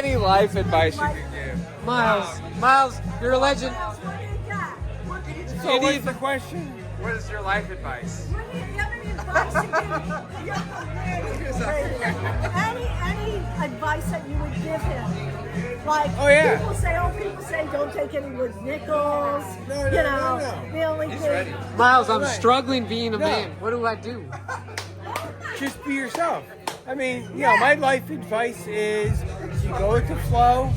Any life advice you could give? Miles, you're a legend. So what's the question? What is your life advice? Any advice that you would give him? Like, people say, don't take any wood nickels. The only thing. Miles, I'm struggling being a man. What do I do? Just be yourself. I mean, my life advice is you go with the flow.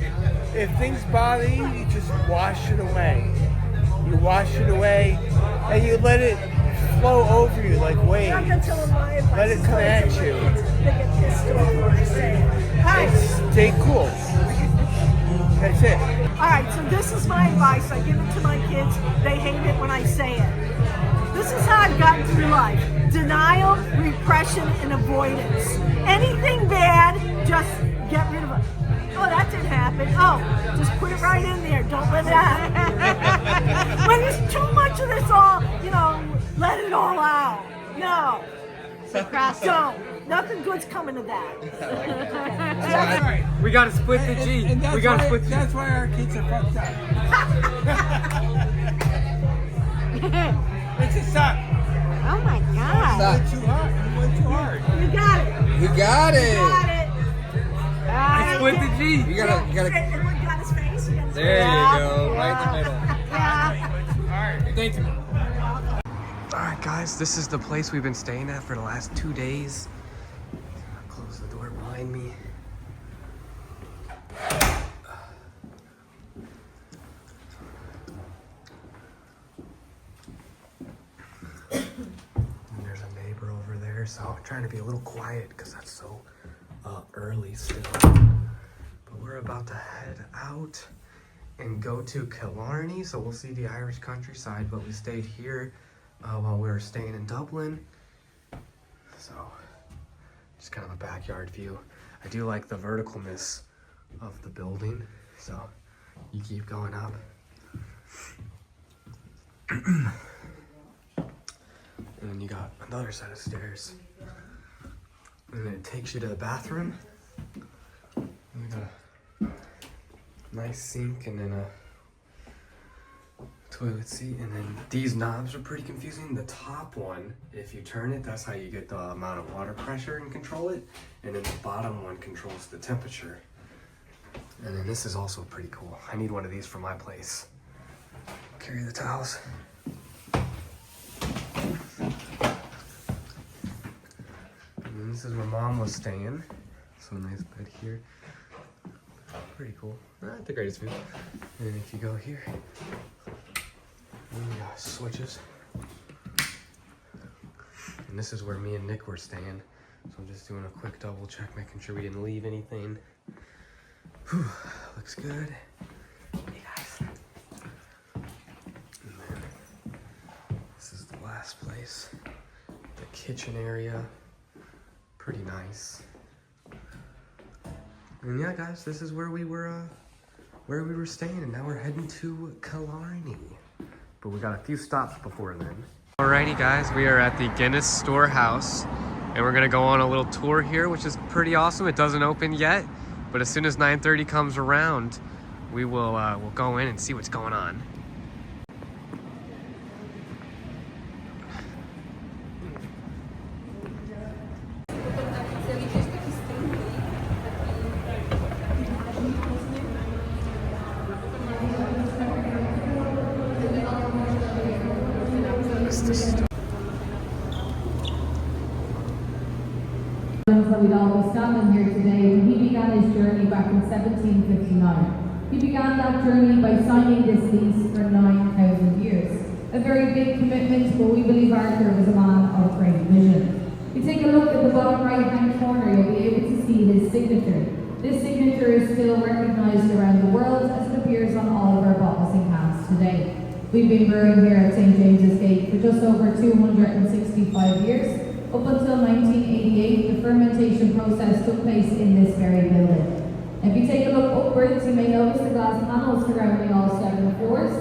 If things bother you, you just wash it away. You wash it away, and you let it flow over you like waves. Let it come at you. And stay cool. That's it. All right, so this is my advice. I give it to my kids. They hate it when I say it. This is how I've gotten through life. Denial, repression, and avoidance. Anything bad, just get rid of it. Oh, that didn't happen. Oh, just put it right in there. Don't let it out. When there's too much of this all, let it all out. No. Don't. Nothing good's coming of that. We gotta split the G. That's why our kids are fucked up. It's a suck. Oh my God. You went too hard. You got it. You got it. Split the G. You gotta. Everyone got his face. There you go, right in the middle. Alright, thank you. Alright guys, this is the place we've been staying at for the last 2 days. Close the door behind me. And there's a neighbor over there, so I'm trying to be a little quiet because that's so early still. But we're about to head out and go to Killarney, so we'll see the Irish countryside, but we stayed here while we were staying in Dublin. So, just kind of a backyard view. I do like the verticalness of the building, so you keep going up. And then you got another set of stairs. And then it takes you to the bathroom. And we got a nice sink and then a toilet seat, and then these knobs are pretty confusing. The top one, if you turn it, that's how you get the amount of water pressure and control it, and then the bottom one controls the temperature. And then this is also pretty cool. I need one of these for my place. Carry the towels. And then this is where Mom was staying. So nice bed here. Pretty cool. Not the greatest view. And then if you go here, we got switches. And this is where me and Nick were staying. So I'm just doing a quick double check, making sure we didn't leave anything. Whew, looks good. Hey guys. And then this is the last place. The kitchen area. Pretty nice. And yeah guys, this is where we were staying, and now we're heading to Killarney. But we got a few stops before then. Alrighty guys, we are at the Guinness Storehouse, and we're gonna go on a little tour here, which is pretty awesome. It doesn't open yet, but as soon as 9:30 comes around, we will we'll go in and see what's going on. That we'd all be standing here today when he began his journey back in 1759. He began that journey by signing this lease for 9,000 years. A very big commitment, but we believe Arthur was a man of great vision. If you take a look at the bottom right hand corner, you'll be able to see his signature. This signature is still recognised around the world as it appears on all of our bottles and cans today. We've been brewing here at St James's Gate for just over 265 years. Up until 1988, the fermentation process took place in this very building. If you take a look upwards, you may notice the glass panels surrounding all 7 floors.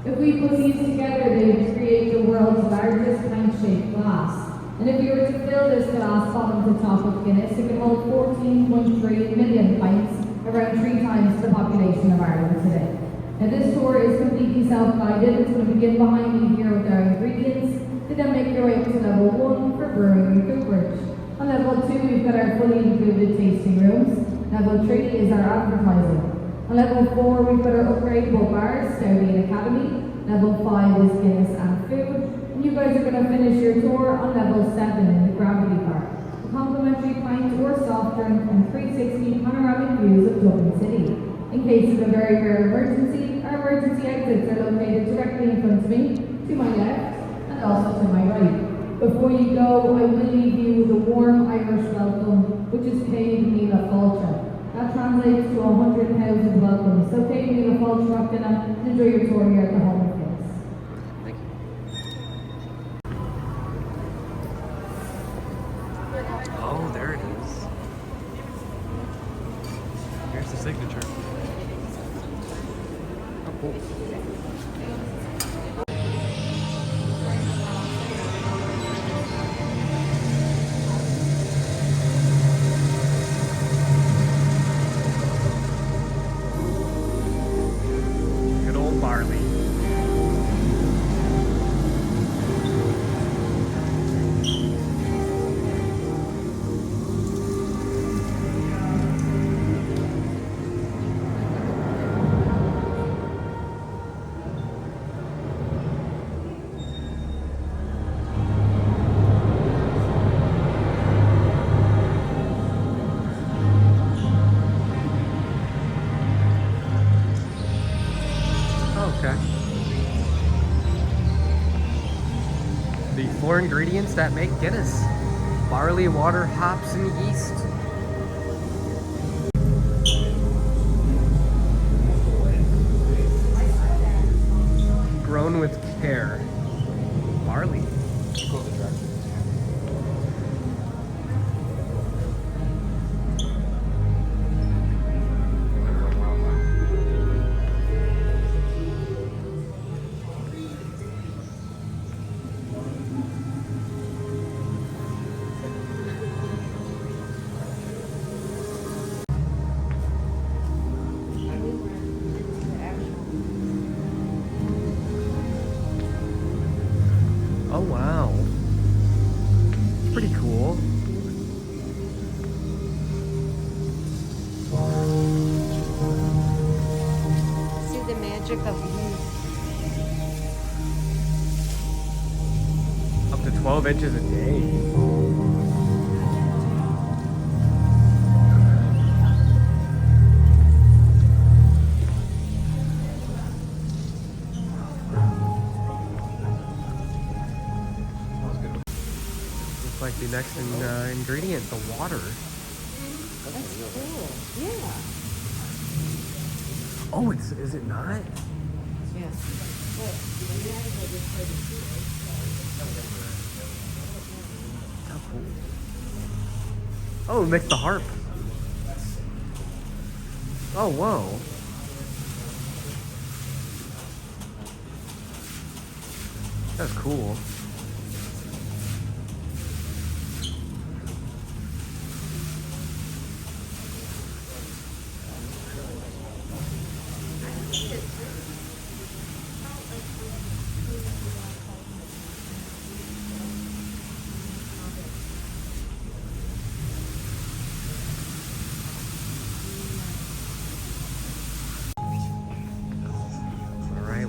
If we put these together, they would create the world's largest pint-shaped glass. And if you were to fill this glass bottom to top with Guinness, it could hold 14.3 million pints, around 3 times the population of Ireland today. Now this tour is completely self-guided. It's going to begin behind me here with our ingredients, to then make your way up to level 1 for brewing and cooperage. On level 2 we've got our fully included tasting rooms. Level 3 is our advertising. On level 4 we've got our upgradable bars, Stouty and Academy. Level 5 is Guinness and food. And you guys are going to finish your tour on level 7 in the Gravity Bar. A complimentary pint or soft drink and 360 panoramic views of Dublin City. In case of a very rare emergency, our emergency exits are located directly in front of me, to my left, and also to my right. Before you go, I will leave you with a warm Irish welcome, which is Peggy Mila Falcha. That translates to 100,000 welcomes. So Peggy Mila Falcha, and enjoy your tour here at the home of Guinness. Thank you. Oh, there it is. Here's the signature. Oh, cool. Good old barley. Okay. The 4 ingredients that make Guinness: barley, water, hops, and yeast. Grown with care. Barley. Oh wow. Pretty cool. See the magic of youth. Up to 12 inches a day. Looks like the next ingredient, the water. That's cool. Yeah. Oh, is it not? Yeah. How cool. Oh, it makes the harp. Oh, whoa. That's cool.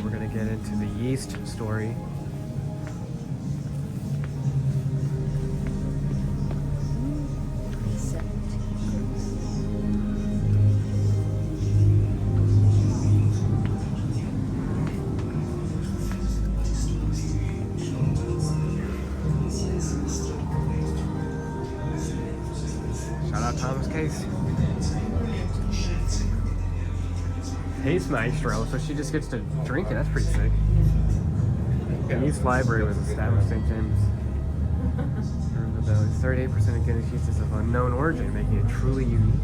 We're gonna get into the yeast story. Shout out Thomas Case. Taste Maestro, so she just gets to drink it. That's pretty sick. The yeast library was established in St. James. 38% of Guinness yeast is of unknown origin, making it truly unique.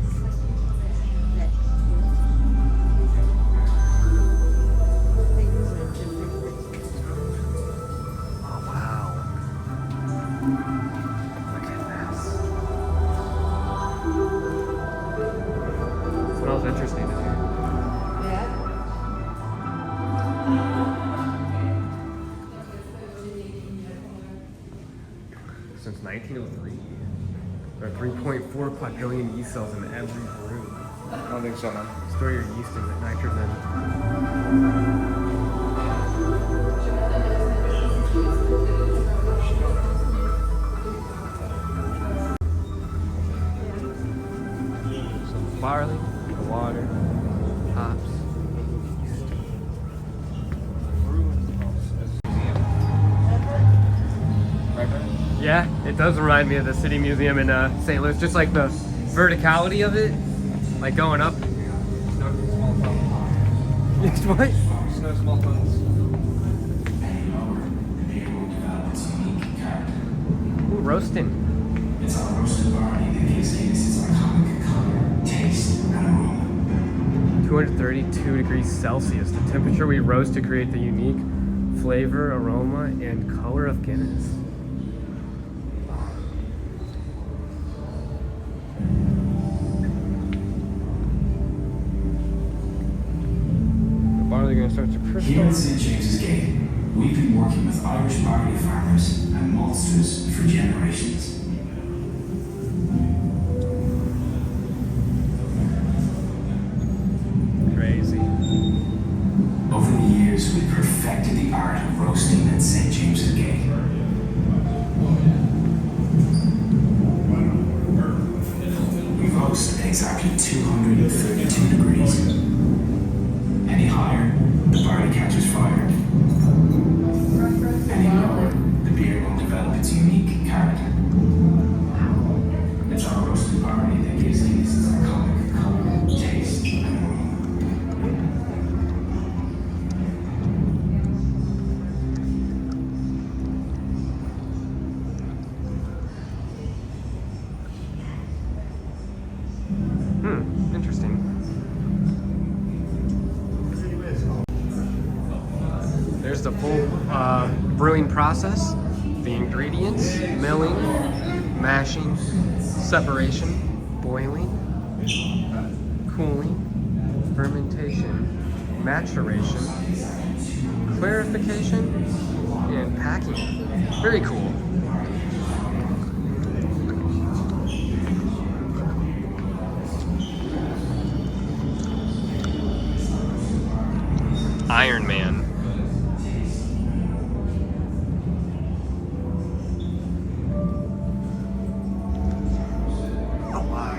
Oh, wow. 1903. There are 3.4 quadrillion yeast cells in every brew. I don't think so, man. Store your yeast in nitrogen. Some barley, water, hops, and yeast. Yeah, it does remind me of the City Museum in St. Louis. Just like the verticality of it, like going up. What? Snow small phones. Ooh, roasting. It's our roasted barley that gives Guinness its iconic color, taste, and aroma. 232 degrees Celsius, the temperature we roast to create the unique flavor, aroma, and color of Guinness. The barley gonna start to crystal. Here at St. James's Gate, we've been working with Irish barley farmers and maltsters for generations. Crazy. Over the years, we've perfected the art of roasting at St. James's Gate. We roast at exactly 232 degrees. Any higher, the barley catches fire. Any lower, the beer will develop its unique character. It's our roasted barley that gives Guinness its iconic color, taste, and aroma. Interesting. There's the full brewing process, the ingredients, milling, mashing, separation, boiling, cooling, fermentation, maturation, clarification, and packing. Very cool. Iron Man. Oh wow.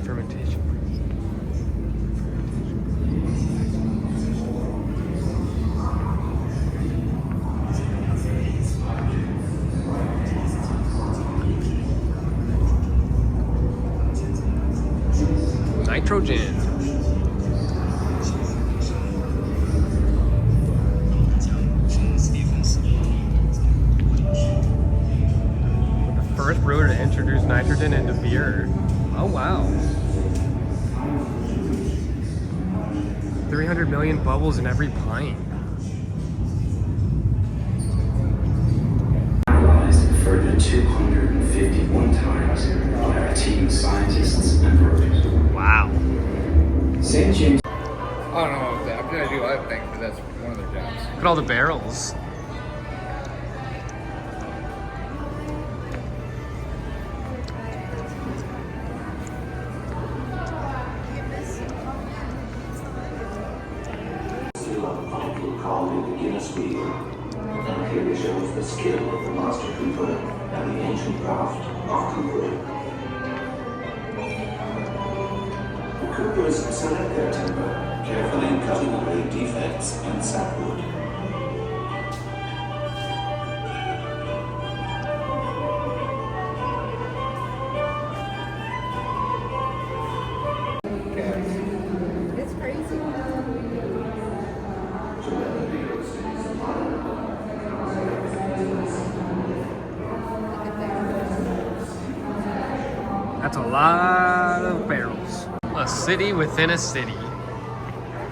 Fermentation. Nitrogen. The first brewer to introduce nitrogen into beer. Oh wow. 300 million bubbles in every pint. Analyzed further 251 times by our team of scientists and brewers. Wow. St. James. I don't know if that. I'm gonna do other things, but that's one of their jobs. Look at all the barrels. Called the Guinness Wheel, and clearly shows the skill of the master cooper and the ancient craft of coopering. The coopers select their timber, carefully cutting away defects and sapwood. It's crazy. That's a lot of barrels. A city within a city.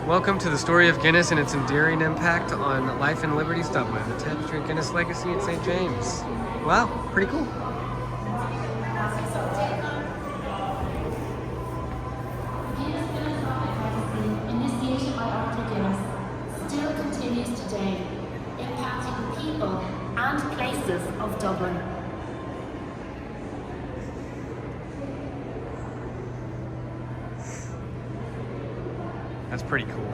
Welcome to the story of Guinness and its enduring impact on life and liberties Dublin, the tapestry of Guinness legacy at St. James. Wow, pretty cool. Initiation by Dr. Guinness. That's pretty cool.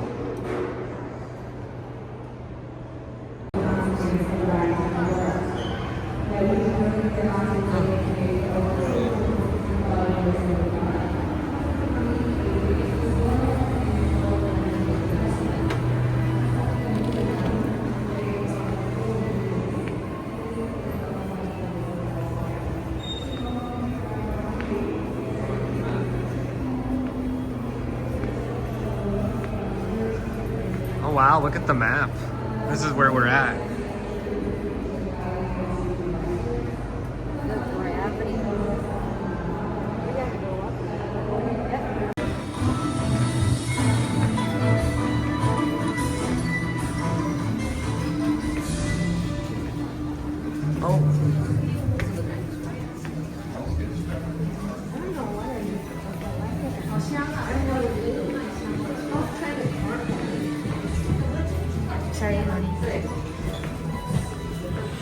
Oh wow, look at the map. This is where we're at.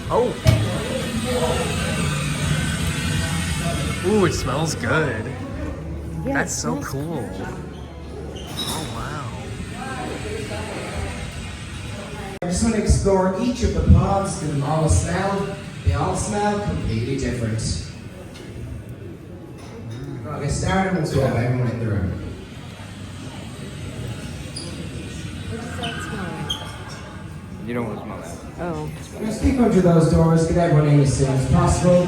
Oh. Ooh, it smells good. Yeah, That's it so smells cool. Oh wow. I just want to explore each of the pods. Do them all smell? They all smell completely different. I'll get started once we have everyone in the room. What does that smell like? You don't want to smell that. Oh. I'm going to speak under those doors, get everyone in as soon as possible.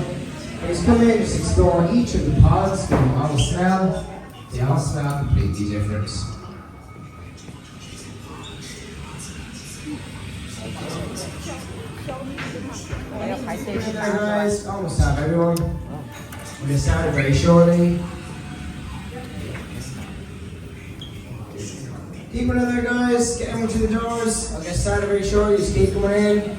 Just come in, just explore each of the pods. Do them all smell? They all smell completely different. Okay, guys, almost have everyone. We're going to start it very shortly. Keep it in there, guys. Get everyone to the doors. I'll get started very shortly. Just keep coming in.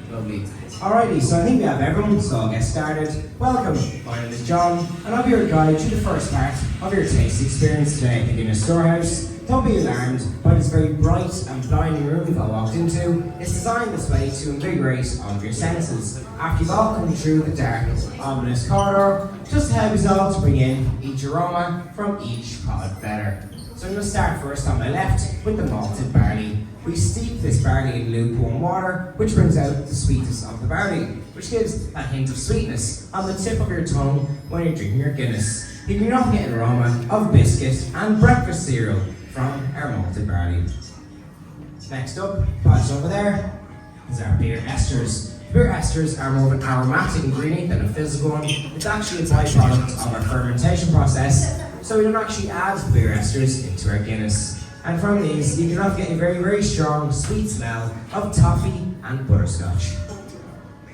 Lovely. Alrighty, so I think we have everyone, so I'll get started. Welcome, my name is John, and I'll be your guide through the first part of your taste experience today at the Guinness Storehouse. Don't be alarmed by this very bright and blinding room we've all walked into. It's designed this way to invigorate all of your senses. After you've all come through the dark, ominous corridor, just help us all to bring in each aroma from each pod better. So I'm going to start first on my left with the malted barley. We steep this barley in lukewarm water, which brings out the sweetness of the barley, which gives a hint of sweetness on the tip of your tongue when you're drinking your Guinness. You can often get an aroma of biscuit and breakfast cereal from our malted barley. Next up, pods over there, is our beer esters. Beer esters are more of an aromatic ingredient than a physical one. It's actually a byproduct of our fermentation process, so we don't actually add beer esters into our Guinness. And from these, you can often get a very, very strong, sweet smell of toffee and butterscotch.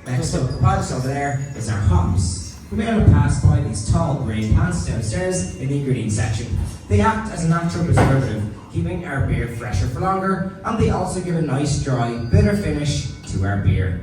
Next up, the pods over there is our hops. You may have passed by these tall grey plants downstairs in the ingredients section. They act as a natural preservative, keeping our beer fresher for longer, and they also give a nice, dry, bitter finish to our beer.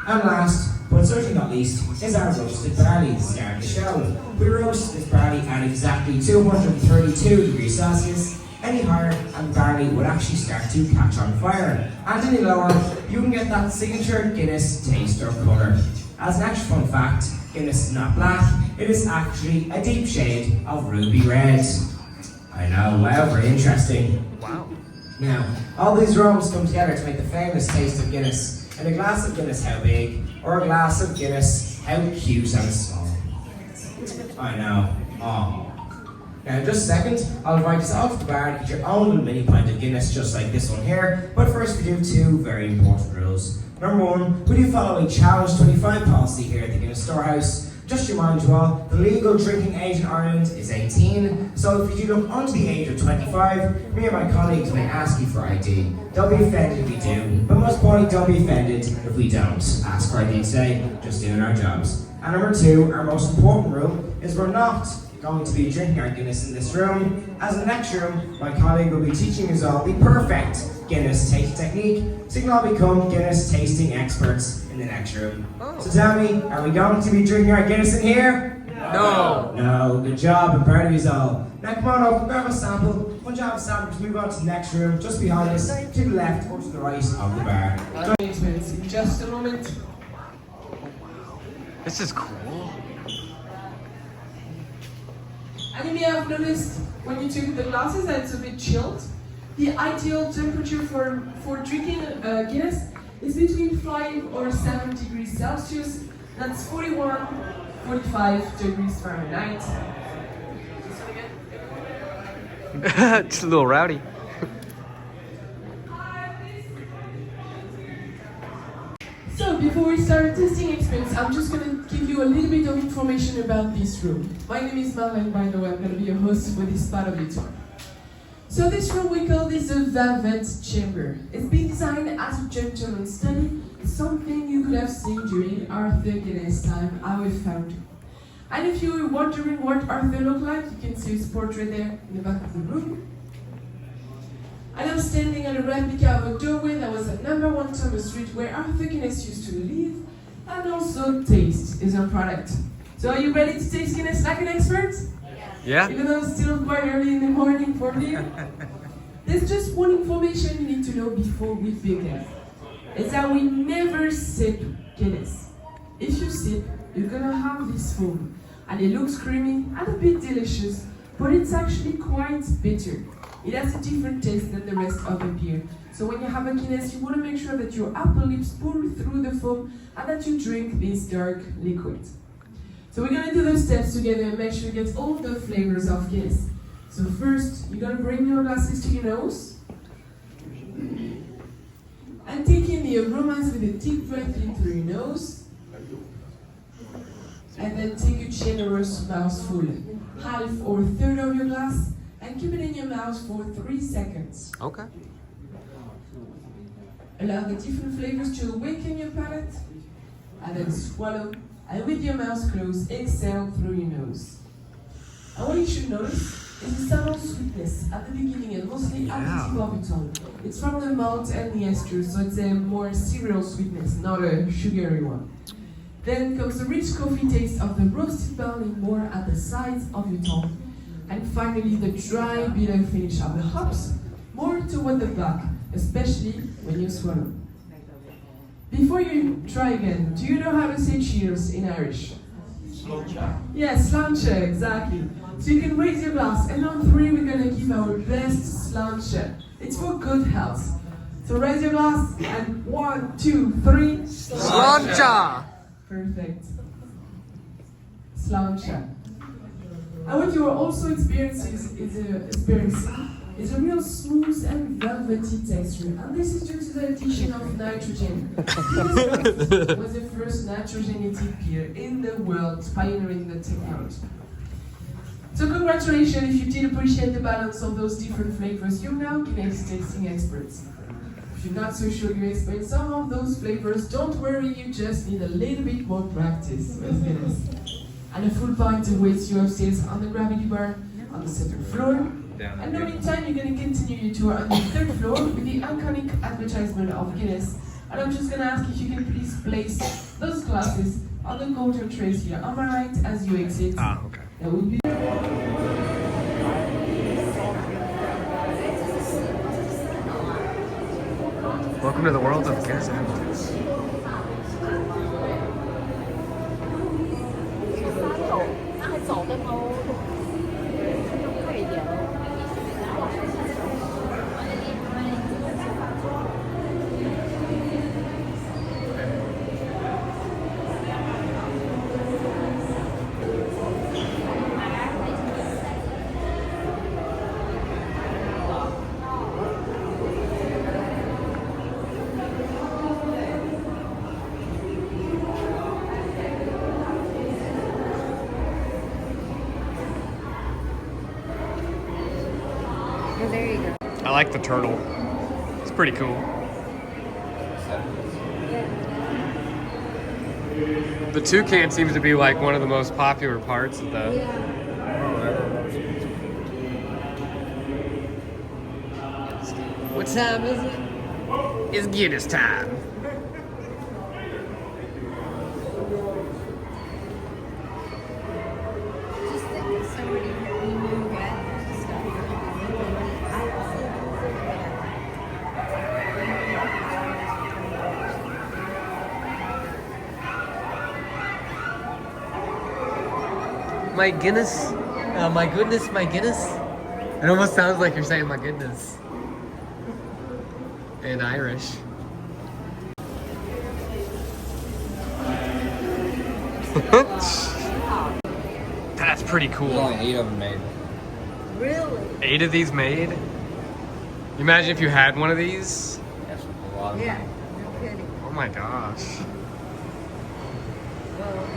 And last, but certainly not least, is our roasted barley to start the show. We roast this barley at exactly 232 degrees Celsius. Any higher and barley would actually start to catch on fire. And any lower, you can get that signature Guinness taste or colour. As an extra fun fact, Guinness is not black, it is actually a deep shade of ruby red. I know, wow, very interesting. Wow. Now, all these aromas come together to make the famous taste of Guinness. In a glass of Guinness how big, or a glass of Guinness how cute and small. I know, oh. Now in just a second, I'll invite us all to the bar to get your own little mini pint of Guinness just like this one here. But first we do two very important rules. Number one, we do follow a Challenge 25 policy here at the Guinness Storehouse. Just to remind you all, the legal drinking age in Ireland is 18, so if you do look under the age of 25, me and my colleagues may ask you for ID. Don't be offended if we do, but most importantly, don't be offended if we don't ask for ID today, just doing our jobs. And number two, our most important rule is we're not going to be drinking our Guinness in this room. As in the next room, my colleague will be teaching us all the perfect Guinness taste technique, so you can all become Guinness tasting experts in the next room. So tell me, are we going to be drinking our Guinness in here? No. No, good job, I'm proud of you all. Now come on up, grab a sample. Once you have a sample, move on to the next room, just behind us, to the left or to the right of the bar. Just a moment. This is cool. And you may have noticed when you took the glasses that it's a bit chilled. The ideal temperature for drinking Guinness is between 5 or 7 degrees Celsius. That's 41, 45 degrees Fahrenheit. Just a little rowdy. So before we start our testing experience, I'm just going to give you a little bit of information about this room. My name is Marlene, by the way. I'm going to be your host for this part of the tour. So this room, we call this a velvet chamber. It's been designed as a gentleman's study, something you could have seen during Arthur Guinness' time, our founder. And if you were wondering what Arthur looked like, you can see his portrait there in the back of the room. And I'm standing at a replica of a doorway that was at number 1 Thomas Street where Arthur Guinness used to live and also taste his own product. So are you ready to taste Guinness like an expert? Yeah. Even though it's still quite early in the morning for me. There's just one information you need to know before we begin. It's that we never sip Guinness. If you sip, you're gonna have this foam. And it looks creamy and a bit delicious, but it's actually quite bitter. It has a different taste than the rest of the beer. So when you have a Guinness, you want to make sure that your upper lips pull through the foam and that you drink this dark liquid. So we're going to do those steps together and make sure you get all the flavors of Guinness. So first, you're going to bring your glasses to your nose. And take in the aromas with a deep breath in through your nose. And then take a generous mouthful, half or a third of your glass, and keep it in your mouth for 3 seconds. Okay. Allow the different flavors to awaken your palate, and then swallow, and with your mouth closed, exhale through your nose. And what you should notice is the subtle sweetness at the beginning and mostly at the tip of your tongue. It's from the malt and the ester, so it's a more cereal sweetness, not a sugary one. Then comes the rich coffee taste of the roasted barley more at the sides of your tongue. And finally, the dry, bitter finish of the hops, more toward the back, especially when you swallow. Before you try again, do you know how to say cheers in Irish? Sláinte. Yes, sláinte, exactly. So you can raise your glass, and on 3 we're going to give our best sláinte. It's for good health. So raise your glass, and 1, 2, 3. Sláinte! Perfect. Sláinte. And what you are also experiencing is a real smooth and velvety texture. And this is due to the addition of nitrogen. This was the first nitrogenated beer in the world, pioneering the technology. So congratulations if you did appreciate the balance of those different flavors. You're now Guinness tasting experts. If you're not so sure you explain some of those flavors, don't worry, you just need a little bit more practice with Guinness. And a full pint awaits you upstairs on the gravity bar on the 2nd floor. And now in time, you're going to continue your tour on the 3rd floor with the iconic advertisement of Guinness. And I'm just going to ask if you can please place those glasses on the golden trays here on my right as you exit. Okay. That would be. Welcome to the world of Guinness Advertising. I like the turtle. It's pretty cool. The toucan seems to be like one of the most popular parts of the... What time is it? It's Guinness time. My Guinness My goodness, my Guinness. It almost sounds like you're saying my goodness in Irish. That's pretty cool. There's only 8 of them made. Really? 8 of these made? Imagine if you had one of these. That's a lot of Yeah, money. no kidding. Oh my gosh. Well,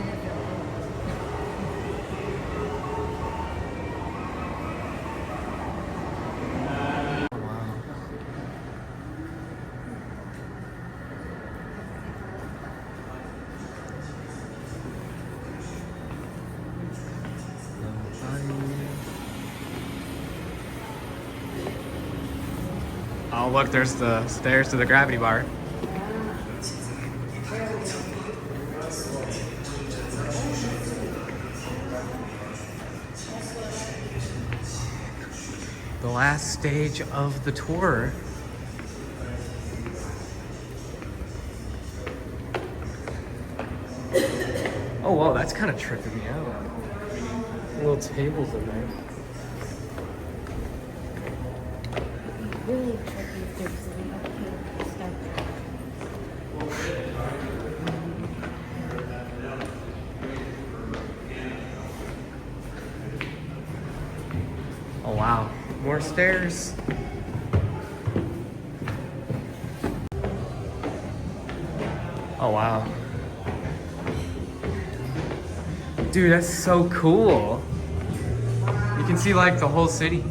Oh look, there's the stairs to the gravity bar. The last stage of the tour. Oh whoa, that's kind of tripping me out. Little tables in there. really tricky if there's any uphill stuff. Oh wow, more stairs. Oh wow. Dude, that's so cool. You can see like the whole city.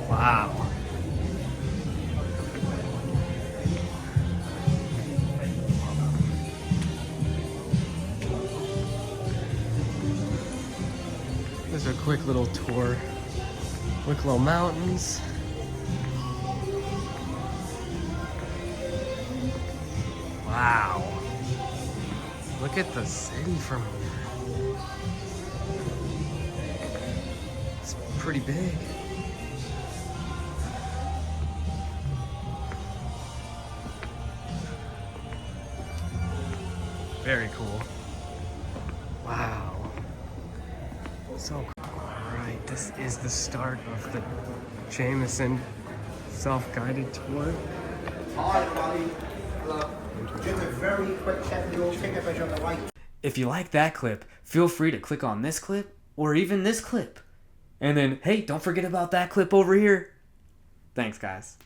Wow. This is a quick little tour. Wicklow Mountains. Wow. Look at the city from here. It's pretty big. Very cool. Wow. So cool. Alright, this is the start of the Jameson self-guided tour. Hi, everybody. Hello. Just a very quick check of your ticket measure on the right. If you like that clip, feel free to click on this clip or even this clip. And then, hey, don't forget about that clip over here. Thanks, guys.